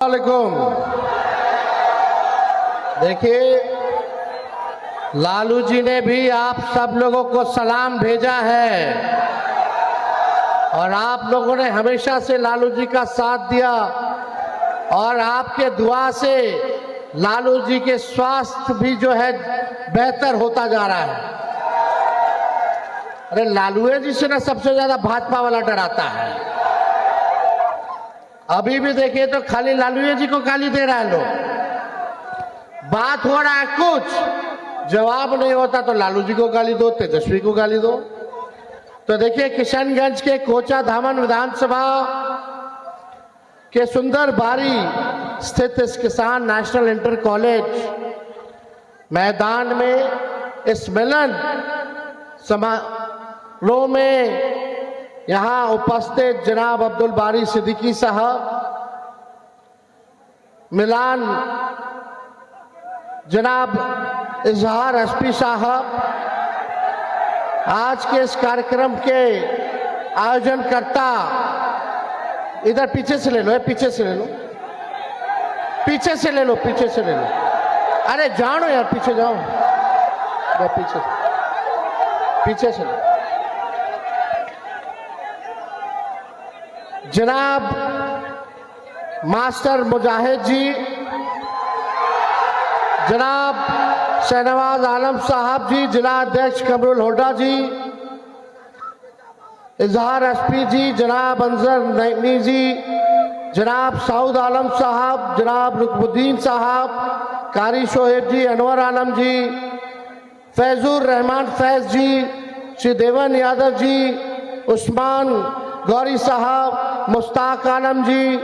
वालेकुम। देखिए, लालू जी ने भी आप सब लोगों को सलाम भेजा है और आप लोगों ने हमेशा से लालू जी का साथ दिया और आपके दुआ से लालू जी के स्वास्थ्य भी जो है बेहतर होता जा रहा है। अरे लालू जी से ना सबसे ज्यादा भाजपा वाला डराता है। अभी भी देखिए तो खाली लालू जी को गाली दे रहा है लोग। बात हो रहा है कुछ, जवाब नहीं होता तो लालू जी को गाली दो, तेजस्वी को गाली दो। तो देखिए, किशनगंज के कोचा धामन विधानसभा के सुंदर बारी स्थित इस किसान नेशनल इंटर कॉलेज मैदान में इस मिलन समारोह में यहां उपस्थित जनाब अब्दुल बारी सिद्दीकी साहब, मिलान जनाब इजहार एसपी साहब, आज के इस कार्यक्रम के आयोजनकर्ता, इधर पीछे से ले लो, पीछे से ले लो, पीछे से ले लो, पीछे से ले लो। अरे जाओ यार, पीछे जाओ, पीछे पीछे से लो। जनाब मास्टर मुजाहिद जी, जनाब शहनवाज आलम साहब जी, जिला अध्यक्ष कमरुल हुड्डा जी, इजहार एसपी जी, जनाब अंजर नईमी जी, जनाब सऊद आलम साहब, जनाब रुकमुद्दीन साहब, कारी शोएब जी, अनवर आलम जी, फैजुर रहमान फैज जी, श्री देवन यादव जी, उस्मान गौरी साहब, मुश्ताक आलम जी,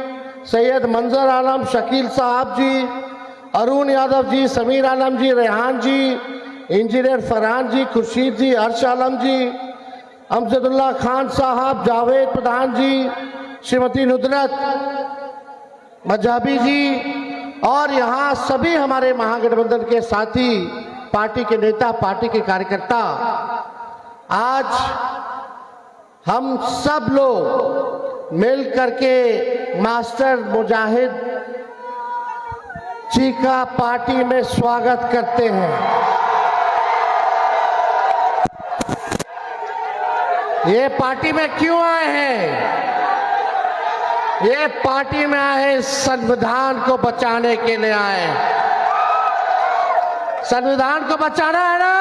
सैयद मंजर आलम, शकील साहब जी, अरुण यादव जी, समीर आलम जी, रेहान जी, इंजीनियर फरहान जी, खुर्शीद जी, अर्श आलम जी, अमजदुल्ला खान साहब, जावेद प्रधान जी, श्रीमती नुदरत मजहबी जी और यहाँ सभी हमारे महागठबंधन के साथी, पार्टी के नेता, पार्टी के कार्यकर्ता। आज हम सब लोग मिल करके मास्टर मुजाहिद जी का पार्टी में स्वागत करते हैं। ये पार्टी में क्यों आए हैं? ये पार्टी में आए संविधान को बचाने के लिए आए। संविधान को बचाना है ना,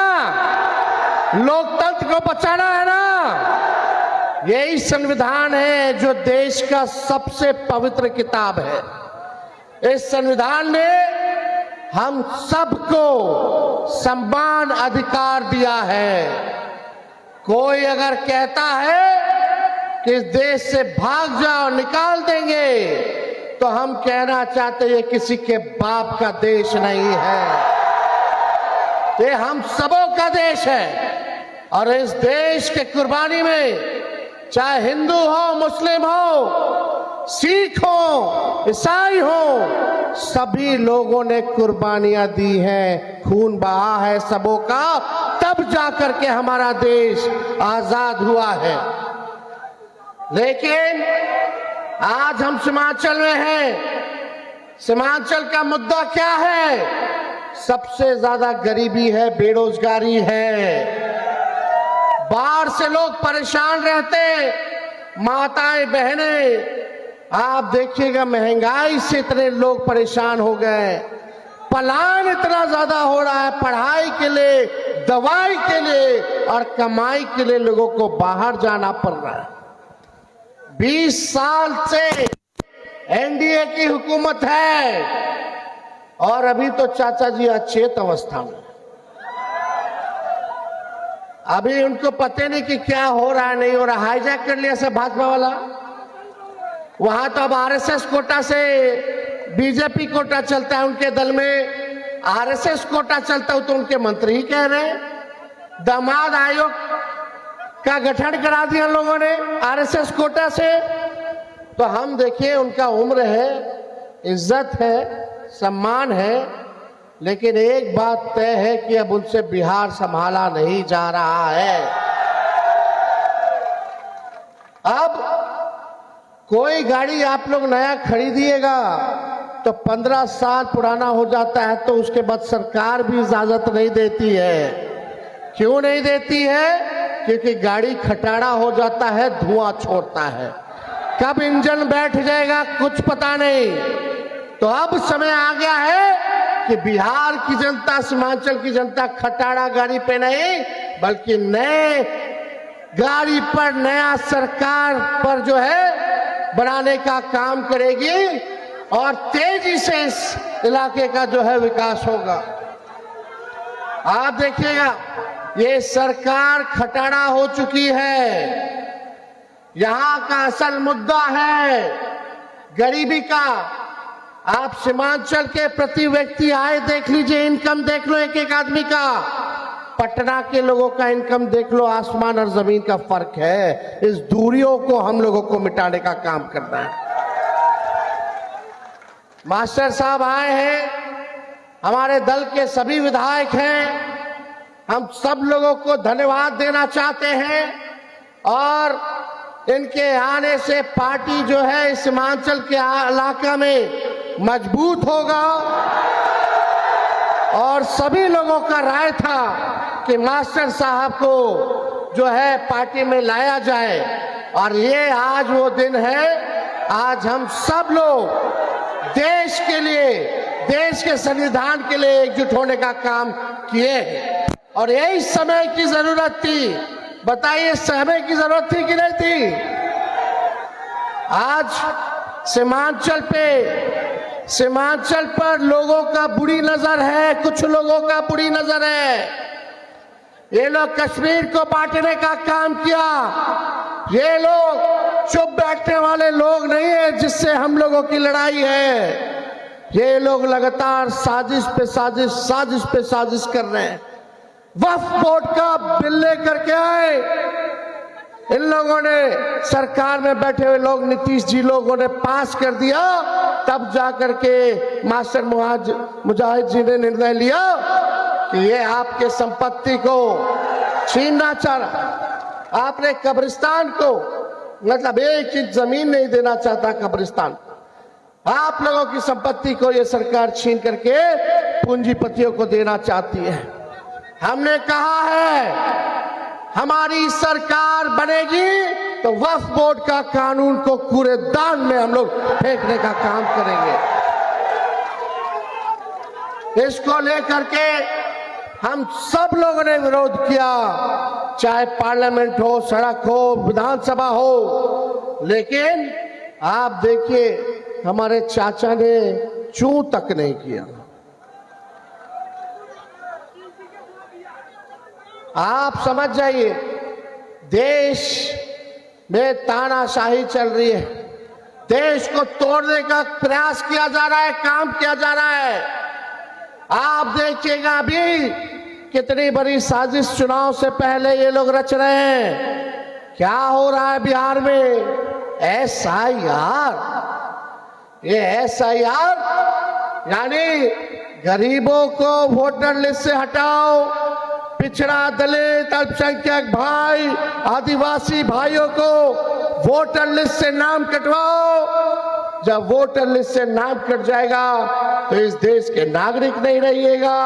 लोकतंत्र को बचाना है ना। यही संविधान है जो देश का सबसे पवित्र किताब है। इस संविधान ने हम सबको समान अधिकार दिया है। कोई अगर कहता है कि इस देश से भाग जाओ, निकाल देंगे, तो हम कहना चाहते हैं किसी के बाप का देश नहीं है, ये हम सबों का देश है। और इस देश के कुर्बानी में चाहे हिंदू हो, मुस्लिम हो, सिख हो, ईसाई हो, सभी लोगों ने कुर्बानियां दी हैं, खून बहा है सबों का, तब जाकर के हमारा देश आजाद हुआ है। लेकिन आज हम सीमांचल में हैं। सीमांचल का मुद्दा क्या है? सबसे ज्यादा गरीबी है, बेरोजगारी है, बाढ़ से लोग परेशान रहते, माताएं बहनें, आप देखिएगा महंगाई से इतने लोग परेशान हो गए, पलायन इतना ज्यादा हो रहा है, पढ़ाई के लिए, दवाई के लिए और कमाई के लिए लोगों को बाहर जाना पड़ रहा है। 20 साल से एनडीए की हुकूमत है और अभी तो चाचा जी अचेत अवस्था में। अभी उनको पता नहीं कि क्या हो रहा है, नहीं हो रहा। हाईजैक कर लिया सब भाजपा वाला। वहां तो अब आरएसएस कोटा से बीजेपी कोटा चलता है, उनके दल में आरएसएस कोटा चलता है, तो उनके मंत्री ही कह रहे हैं। दामाद आयोग का गठन करा दिया लोगों ने आरएसएस कोटा से। तो हम देखिए, उनका उम्र है, इज्जत है, सम्मान है, लेकिन एक बात तय है कि अब उनसे बिहार संभाला नहीं जा रहा है। अब कोई गाड़ी आप लोग नया खरीदिएगा तो 15 साल पुराना हो जाता है तो उसके बाद सरकार भी इजाजत नहीं देती है। क्यों नहीं देती है? क्योंकि गाड़ी खटारा हो जाता है, धुआं छोड़ता है, कब इंजन बैठ जाएगा कुछ पता नहीं। तो अब समय आ गया है कि बिहार की जनता, सीमांचल की जनता खटारा गाड़ी पे नहीं बल्कि नए गाड़ी पर, नया सरकार पर जो है बनाने का काम करेगी और तेजी से इस इलाके का जो है विकास होगा। आप देखिएगा ये सरकार खटारा हो चुकी है। यहां का असल मुद्दा है गरीबी का। आप सीमांचल के प्रति व्यक्ति आए देख लीजिए, इनकम देख लो एक एक आदमी का। पटना के लोगों का इनकम देख लो, आसमान और जमीन का फर्क है। इस दूरियों को हम लोगों को मिटाने का काम करना है। मास्टर साहब आए हैं, हमारे दल के सभी विधायक हैं, हम सब लोगों को धन्यवाद देना चाहते हैं और इनके आने से पार्टी जो है सीमांचल के इलाका में मजबूत होगा। और सभी लोगों का राय था कि मास्टर साहब को जो है पार्टी में लाया जाए और ये आज वो दिन है। आज हम सब लोग देश के लिए, देश के संविधान के लिए एकजुट होने का काम किए और यही समय की जरूरत थी। बताइए समय की जरूरत थी कि नहीं थी? आज सीमांचल पर लोगों का बुरी नजर है, कुछ लोगों का बुरी नजर है। ये लोग कश्मीर को बांटने का काम किया। ये लोग चुप बैठने वाले लोग नहीं है जिससे हम लोगों की लड़ाई है। ये लोग लगातार साजिश पे साजिश, साजिश पे साजिश कर रहे हैं। वक्फ बोर्ड का बिल लेकर के आए इन लोगों ने, सरकार में बैठे हुए लोग, नीतीश जी लोगों ने पास कर दिया। तब जाकर के मास्टर मुजाहिद जी ने निर्णय लिया कि ये आपके संपत्ति को छीनना चाह रहा। आपने कब्रिस्तान को, मतलब एक इंच जमीन नहीं देना चाहता कब्रिस्तान। आप लोगों की संपत्ति को ये सरकार छीन करके पूंजीपतियों को देना चाहती है। हमने कहा है हमारी सरकार बनेगी तो वक्फ बोर्ड का कानून को कूड़ेदान में हम लोग फेंकने का काम करेंगे। इसको लेकर के हम सब लोगों ने विरोध किया, चाहे पार्लियामेंट हो, सड़क हो, विधानसभा हो। लेकिन आप देखिए हमारे चाचा ने चूं तक नहीं किया। आप समझ जाइए देश में तानाशाही चल रही है, देश को तोड़ने का प्रयास किया जा रहा है, काम किया जा रहा है। आप देखिएगा अभी कितनी बड़ी साजिश चुनाव से पहले ये लोग रच रहे हैं। क्या हो रहा है बिहार में? SIR। ये SIR यानी गरीबों को वोटर लिस्ट से हटाओ, पिछड़ा, दलित, अल्पसंख्यक भाई, आदिवासी भाइयों को वोटर लिस्ट से नाम कटवाओ। जब वोटर लिस्ट से नाम कट जाएगा तो इस देश के नागरिक नहीं रहिएगा।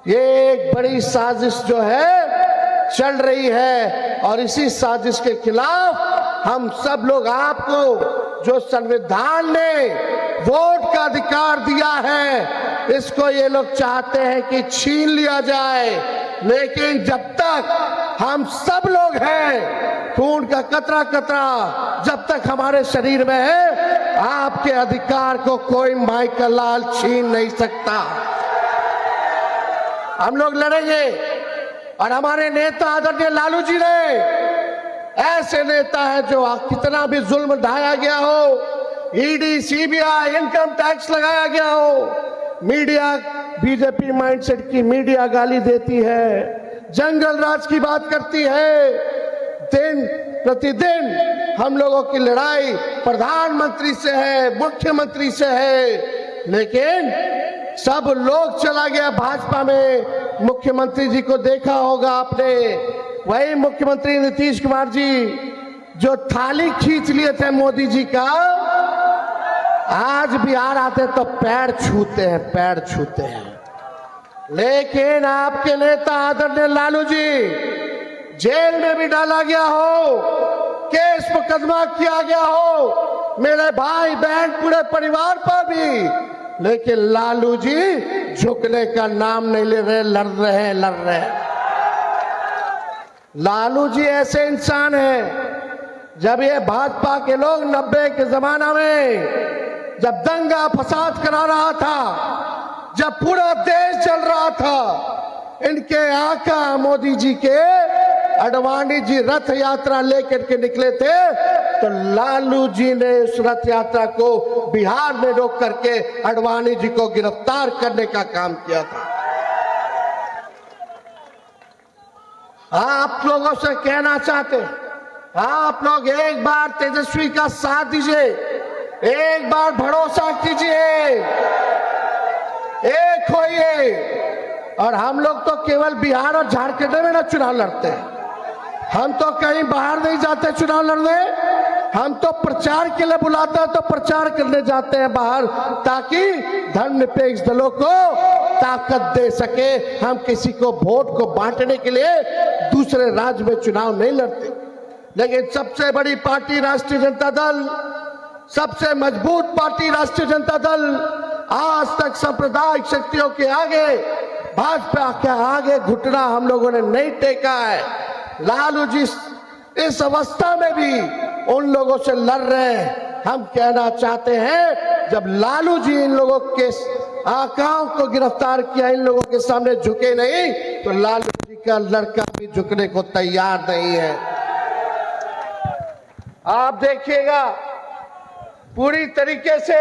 ये एक बड़ी साजिश जो है चल रही है और इसी साजिश के खिलाफ हम सब लोग, आपको जो संविधान ने वोट का अधिकार दिया है, इसको ये लोग चाहते हैं कि छीन लिया जाए। लेकिन जब तक हम सब लोग हैं, खून का कतरा कतरा जब तक हमारे शरीर में है, आपके अधिकार को कोई माई का लाल छीन नहीं सकता। हम लोग लड़ेंगे और हमारे नेता आदरणीय लालू जी ने, ऐसे नेता है जो कितना भी जुल्म ढाया गया हो, ED, CBI, इनकम टैक्स लगाया गया हो, मीडिया, बीजेपी माइंडसेट की मीडिया गाली देती है, जंगल राज की बात करती है। दिन प्रतिदिन हम लोगों की लड़ाई प्रधानमंत्री से है, मुख्यमंत्री से है, लेकिन सब लोग चला गया भाजपा में। मुख्यमंत्री जी को देखा होगा आपने, वही मुख्यमंत्री नीतीश कुमार जी जो थाली खींच लिए थे मोदी जी का, आज बिहार आते तो पैर छूते हैं, पैर छूते हैं। लेकिन आपके नेता आदरणीय लालू जी जेल में भी डाला गया हो, केस मुकदमा किया गया हो, मेरे भाई बहन पूरे परिवार पर भी, लेकिन लालू जी झुकने का नाम नहीं ले रहे, लड़ रहे हैं, लड़ रहे हैं। लालू जी ऐसे इंसान हैं, जब ये भाजपा के लोग 90 के जमाना में जब दंगा फसाद करा रहा था, जब पूरा देश चल रहा था, इनके आका मोदी जी के अडवाणी जी रथ यात्रा लेकर के निकले थे, तो लालू जी ने उस रथ यात्रा को बिहार में रोक करके अडवाणी जी को गिरफ्तार करने का काम किया था। आप लोगों से कहना चाहते, आप लोग एक बार तेजस्वी का साथ दीजिए, एक बार भरोसा कीजिए, एक होइए। और हम लोग तो केवल बिहार और झारखंड में ना चुनाव लड़ते हैं, हम तो कहीं बाहर नहीं जाते चुनाव लड़ने, हम तो प्रचार के लिए बुलाते हैं तो प्रचार करने जाते हैं बाहर, ताकि धर्मनिरपेक्ष दलों को ताकत दे सके। हम किसी को वोट को बांटने के लिए दूसरे राज्य में चुनाव नहीं लड़ते। लेकिन सबसे बड़ी पार्टी राष्ट्रीय जनता दल, सबसे मजबूत पार्टी राष्ट्रीय जनता दल, आज तक सांप्रदायिक शक्तियों के आगे, भाजपा के आगे घुटना हम लोगों ने नहीं टेका है। लालू जी इस अवस्था में भी उन लोगों से लड़ रहे हैं। हम कहना चाहते हैं, जब लालू जी इन लोगों के आकाओं को गिरफ्तार किया, इन लोगों के सामने झुके नहीं, तो लालू जी का लड़का भी झुकने को तैयार नहीं है। आप देखिएगा, पूरी तरीके से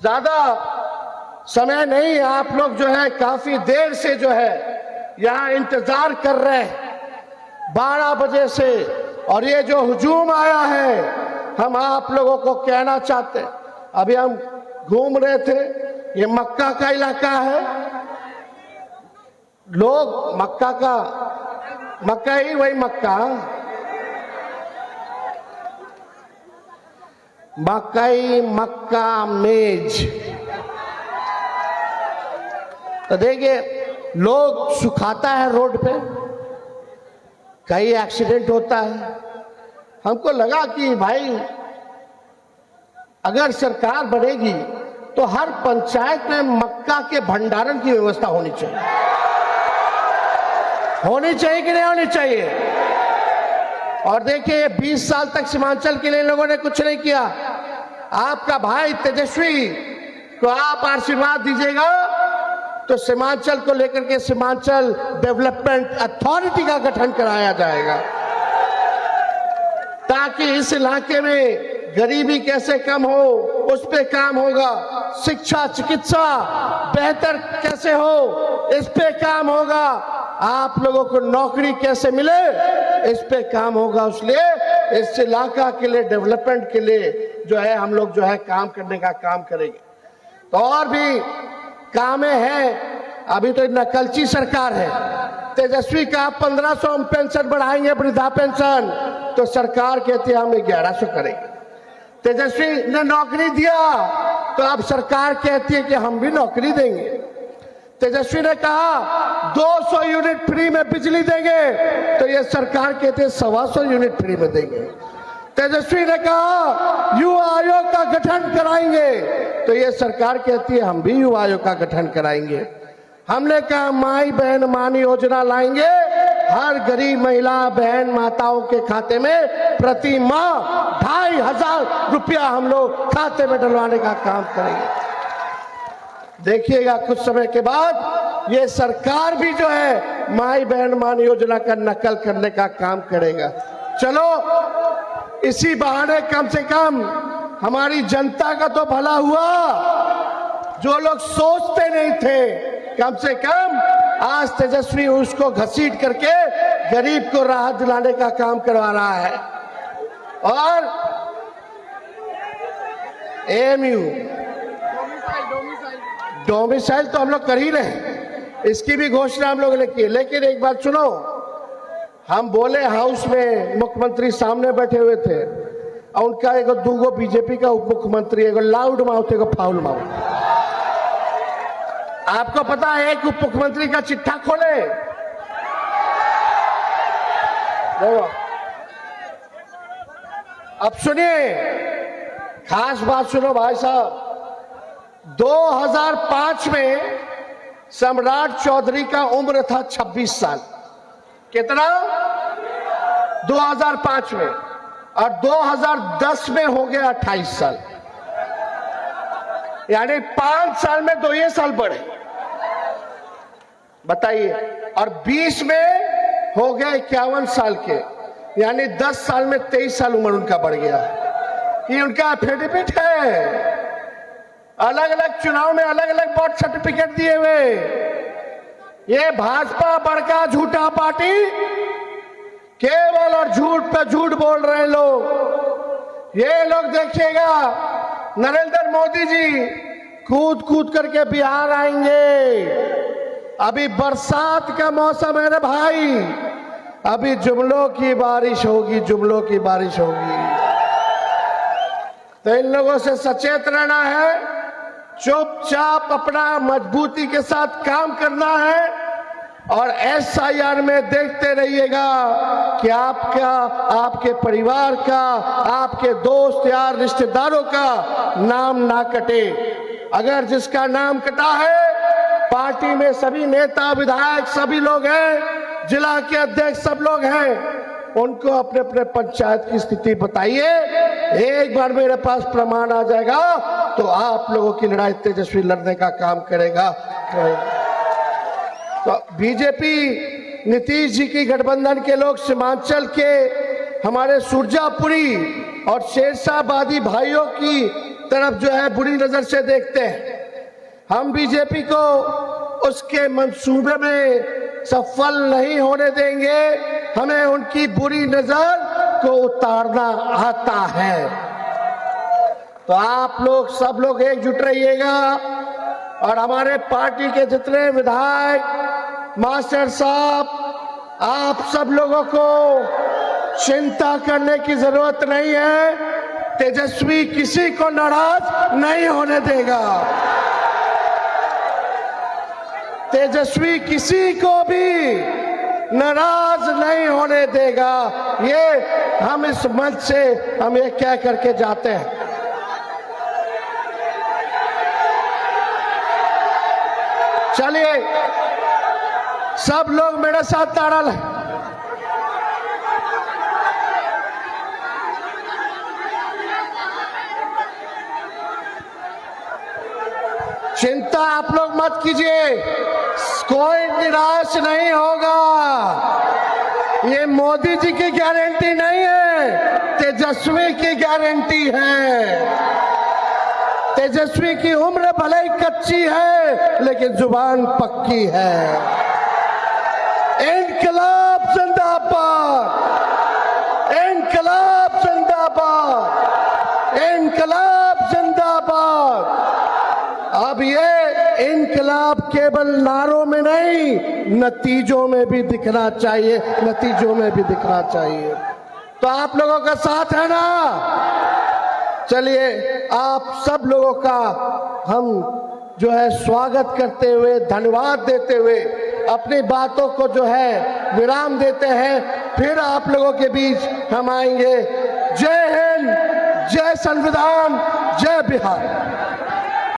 ज्यादा समय नहीं, आप लोग जो है काफी देर से जो है यहां इंतजार कर रहे हैं, 12 बजे से। और ये जो हुजूम आया है, हम आप लोगों को कहना चाहते, अभी हम घूम रहे थे, ये मक्का का इलाका है, लोग मक्का का, मक्का ही वही मक्का, मकई मक्का मेज। तो देखिए, लोग सुखाता है रोड पे, कई एक्सीडेंट होता है। हमको लगा कि भाई अगर सरकार बनेगी तो हर पंचायत में मक्का के भंडारण की व्यवस्था होनी चाहिए। होनी चाहिए कि नहीं होनी चाहिए? और देखिए, 20 साल तक सीमांचल के लिए लोगों ने कुछ नहीं किया। आपका भाई तेजस्वी को आप आशीर्वाद दीजिएगा तो सीमांचल को लेकर के सीमांचल डेवलपमेंट अथॉरिटी का गठन कराया जाएगा, ताकि इस इलाके में गरीबी कैसे कम हो उस पे काम होगा, शिक्षा चिकित्सा बेहतर कैसे हो इस पे काम होगा, आप लोगों को नौकरी कैसे मिले इस पे काम होगा। इसलिए इस इलाका के लिए, डेवलपमेंट के लिए जो है हम लोग जो है काम करने का काम करेंगे। तो और भी कामें हैं। अभी तो नकलची सरकार है, तेजस्वी का 1500 पेंशन बढ़ाएंगे, वृद्धा पेंशन, तो सरकार कहती है हम 1100 करेंगे। तेजस्वी ने नौकरी दिया तो अब सरकार कहती है कि हम भी नौकरी देंगे। तेजस्वी ने कहा 200 यूनिट फ्री में बिजली देंगे, तो ये सरकार कहती है 125 यूनिट फ्री में देंगे। तेजस्वी ने कहा युवा आयोग का गठन कराएंगे, तो ये सरकार कहती है हम भी युवा आयोग का गठन कराएंगे। हमने कहा माई बहन मानी योजना लाएंगे, हर गरीब महिला बहन माताओं के खाते में प्रति माह 2500 रुपया हम लोग खाते में डलवाने का काम करेंगे। देखिएगा कुछ समय के बाद ये सरकार भी जो है माई बहन मान योजना का नकल करने का काम करेगा। चलो इसी बहाने कम से कम हमारी जनता का तो भला हुआ। जो लोग सोचते नहीं थे, कम से कम आज तेजस्वी उसको घसीट करके गरीब को राहत दिलाने का काम करवा रहा है। और एएमयू डोमिसाइल तो हम लोग कर ही रहे, इसकी भी घोषणा हम लोगों ने की। लेकिन एक बात सुनो, हम बोले हाउस में, मुख्यमंत्री सामने बैठे हुए थे, और उनका एगो दूगो बीजेपी का उप मुख्यमंत्री, एगो लाउड माउथ एगो फाउल माउथ। आपको पता है एक उप मुख्यमंत्री का चिट्ठा खोले, देखो अब सुनिए, खास बात सुनो भाई साहब। 2005 में सम्राट चौधरी का उम्र था 26 साल। कितना? 2005 में। और 2010 में हो गया 28 साल, यानी 5 साल में 2 साल बढ़े, बताइए। और 20 में हो गए 51 साल के, यानी 10 साल में 23 साल उम्र उनका बढ़ गया। ये उनका एफिडेविट है, अलग अलग चुनाव में अलग अलग बर्थ सर्टिफिकेट दिए हुए। ये भाजपा बड़का झूठा पार्टी, केवल और झूठ पे झूठ बोल रहे लोग। ये लोग देखिएगा, नरेंद्र मोदी जी कूद कूद करके बिहार आएंगे। अभी बरसात का मौसम है रे भाई, अभी जुमलों की बारिश होगी, जुमलों की बारिश होगी। तो इन लोगों से सचेत रहना है, चुपचाप अपना मजबूती के साथ काम करना है। और SIR में देखते रहिएगा कि आपका, आपके परिवार का, आपके दोस्त यार रिश्तेदारों का नाम ना कटे। अगर जिसका नाम कटा है, पार्टी में सभी नेता विधायक सभी लोग हैं, जिला के अध्यक्ष सब लोग हैं, उनको अपने अपने पंचायत की स्थिति बताइए। एक बार मेरे पास प्रमाण आ जाएगा तो आप लोगों की लड़ाई तेजस्वी लड़ने का काम करेगा। तो बीजेपी नीतीश जी की गठबंधन के लोग सीमांचल के हमारे सुरजापुरी और शेरशाहबादी भाइयों की तरफ जो है बुरी नजर से देखते हैं। हम बीजेपी को उसके मंसूबे में सफल नहीं होने देंगे। हमें उनकी बुरी नजर को उतारना आता है। तो आप लोग सब लोग एकजुट रहिएगा और हमारे पार्टी के जितने विधायक, मास्टर साहब, आप सब लोगों को चिंता करने की जरूरत नहीं है। तेजस्वी किसी को नाराज नहीं होने देगा, तेजस्वी किसी को भी नाराज नहीं होने देगा। ये हम इस मंच से हम ये कह करके जाते हैं। चलिए सब लोग मेरे साथ ताड़ा लें। चिंता आप लोग मत कीजिए, कोई निराश नहीं होगा। ये मोदी जी की गारंटी नहीं है, तेजस्वी की गारंटी है। तेजस्वी की उम्र भले ही कच्ची है, लेकिन जुबान पक्की है। इनकलाब जिंदाबाद, इनकलाब जिंदाबाद, इनकलाब जिंदाबाद। अब ये इनकलाब केवल नारों में नहीं, नतीजों में भी दिखना चाहिए, नतीजों में भी दिखना चाहिए। तो आप लोगों का साथ है ना? चलिए आप सब लोगों का हम जो है स्वागत करते हुए, धन्यवाद देते हुए, अपनी बातों को जो है विराम देते हैं। फिर आप लोगों के बीच हम आएंगे। जय हिंद, जय संविधान, जय बिहार।